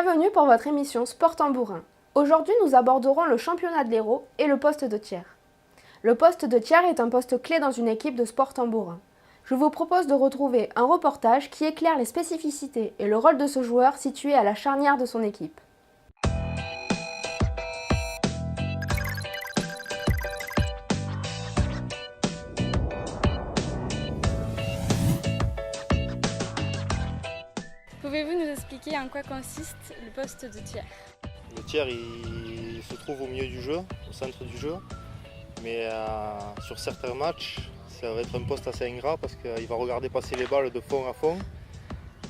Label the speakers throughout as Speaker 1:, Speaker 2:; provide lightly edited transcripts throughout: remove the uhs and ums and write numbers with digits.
Speaker 1: Bienvenue pour votre émission Sport Tambourin. Aujourd'hui, nous aborderons le championnat de l'Hérault et le poste de tiers. Le poste de tiers est un poste clé dans une équipe de sport tambourin. Je vous propose de retrouver un reportage qui éclaire les spécificités et le rôle de ce joueur situé à la charnière de son équipe.
Speaker 2: Pouvez-vous nous expliquer en quoi consiste le poste de tiers?
Speaker 3: Le tiers il se trouve au milieu du jeu, au centre du jeu, mais sur certains matchs ça va être un poste assez ingrat parce qu'il va regarder passer les balles de fond à fond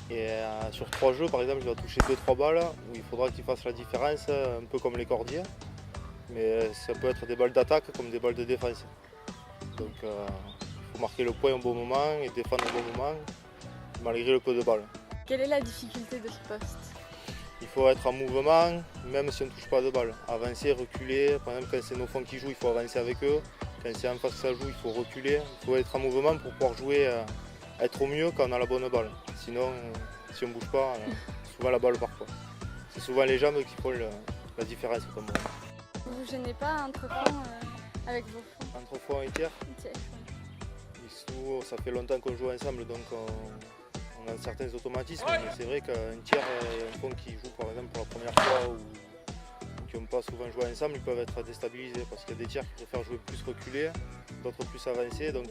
Speaker 3: et sur 3 jeux par exemple il va toucher 2-3 balles où il faudra qu'il fasse la différence, un peu comme les cordiers, mais ça peut être des balles d'attaque comme des balles de défense. Donc il faut marquer le point au bon moment et défendre au bon moment malgré le peu de balles.
Speaker 2: Quelle est la difficulté de ce poste?
Speaker 3: Il faut être en mouvement, même si on ne touche pas de balle. Avancer, reculer. Par exemple, quand c'est nos fonds qui jouent, il faut avancer avec eux. Quand c'est en face que ça joue, il faut reculer. Il faut être en mouvement pour pouvoir jouer, être au mieux quand on a la bonne balle. Sinon, si on ne bouge pas, souvent la balle part pas. C'est souvent les jambes qui font la différence. Vous
Speaker 2: ne vous gênez pas entre fonds avec vos fonds?
Speaker 3: Entre fonds et tiers? Nous, ça fait longtemps qu'on joue ensemble, donc on a certains automatismes, mais c'est vrai qu'un tiers et un fond qui jouent par exemple pour la première fois ou qui n'ont pas souvent joué ensemble, ils peuvent être déstabilisés parce qu'il y a des tiers qui préfèrent jouer plus reculés, d'autres plus avancés, donc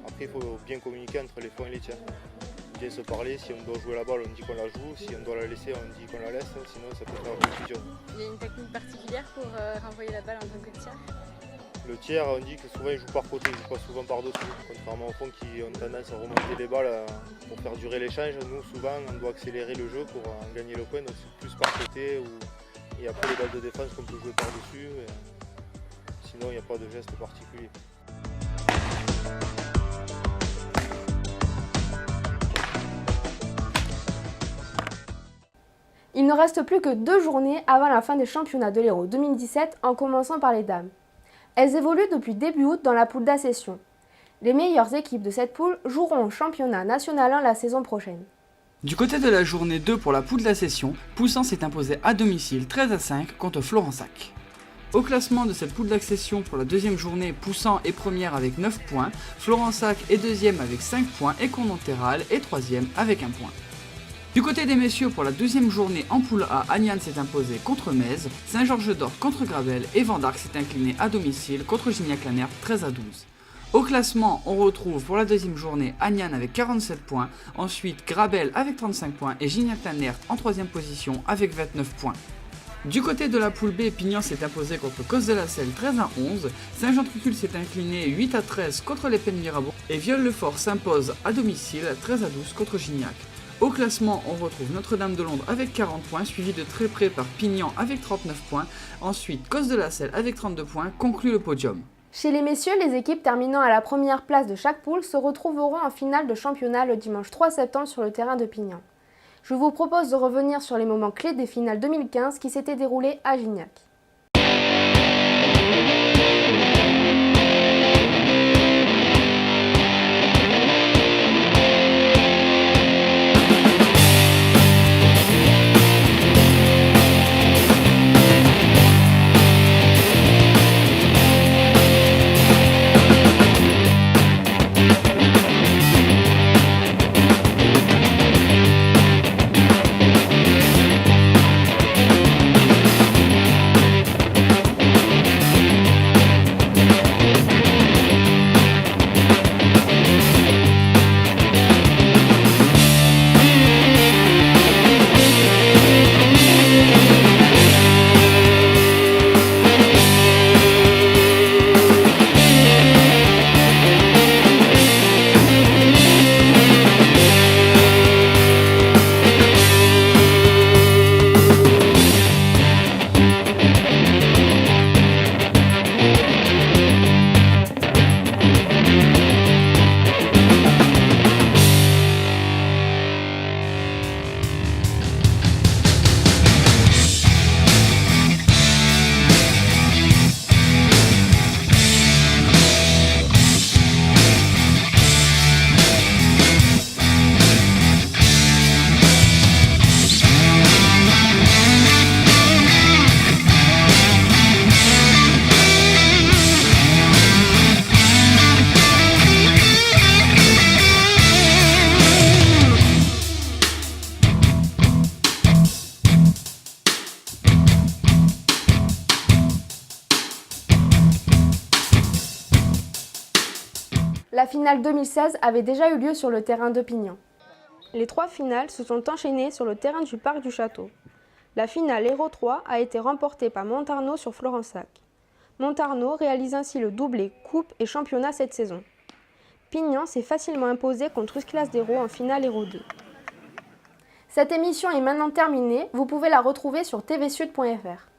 Speaker 3: après il faut bien communiquer entre les fonds et les tiers. Bien se parler, si on doit jouer la balle on dit qu'on la joue, si on doit la laisser on dit qu'on la laisse, sinon ça peut faire confusion.
Speaker 2: Il y a une technique particulière pour renvoyer la balle en tant que tiers?
Speaker 3: Le tiers, on dit que souvent il joue par côté, il joue pas souvent par dessus, contrairement aux fonds qui ont tendance à remonter les balles pour faire durer l'échange. Nous souvent on doit accélérer le jeu pour gagner le point, donc c'est plus par côté et après les balles de défense qu'on peut jouer par dessus. Sinon il n'y a pas de geste particulier.
Speaker 1: Il ne reste plus que 2 journées avant la fin des championnats de l'Hérault 2017 en commençant par les dames. Elles évoluent depuis début août dans la poule d'accession. Les meilleures équipes de cette poule joueront au championnat national 1 la saison prochaine.
Speaker 4: Du côté de la journée 2 pour la poule d'accession, Poussan s'est imposé à domicile 13-5 contre Florensac. Au classement de cette poule d'accession pour la deuxième journée, Poussan est première avec 9 points, Florensac est deuxième avec 5 points et Condon-Terral est troisième avec 1 point. Du côté des messieurs, pour la deuxième journée en poule A, Agnan s'est imposé contre Metz, Saint-Georges-d'Or contre Grabel et Vendarc s'est incliné à domicile contre Gignac-la-Nerthe 13-12. Au classement, on retrouve pour la deuxième journée Agnan avec 47 points, ensuite Grabel avec 35 points et Gignac-la-Nerthe en troisième position avec 29 points. Du côté de la poule B, Pignan s'est imposé contre Cos-de-la-Selle 13-11, Saint-Jean-Trucul s'est incliné 8-13 contre les Pennes-Mirabeau et Viol-le-Fort s'impose à domicile 13-12 contre Gignac. Au classement, on retrouve Notre-Dame-de-Londres avec 40 points, suivi de très près par Pignan avec 39 points. Ensuite, Cos-de-la-Selle avec 32 points conclut le podium.
Speaker 1: Chez les messieurs, les équipes terminant à la première place de chaque poule se retrouveront en finale de championnat le dimanche 3 septembre sur le terrain de Pignan. Je vous propose de revenir sur les moments clés des finales 2015 qui s'étaient déroulées à Gignac. la finale 2016 avait déjà eu lieu sur le terrain de Pignan. Les 3 finales se sont enchaînées sur le terrain du Parc du Château. La finale Hérault 3 a été remportée par Montarnod sur Florensac. Montarnod réalise ainsi le doublé Coupe et Championnat cette saison. Pignan s'est facilement imposé contre Usclas d'Hérault en finale Hérault 2. Cette émission est maintenant terminée, vous pouvez la retrouver sur tvsud.fr.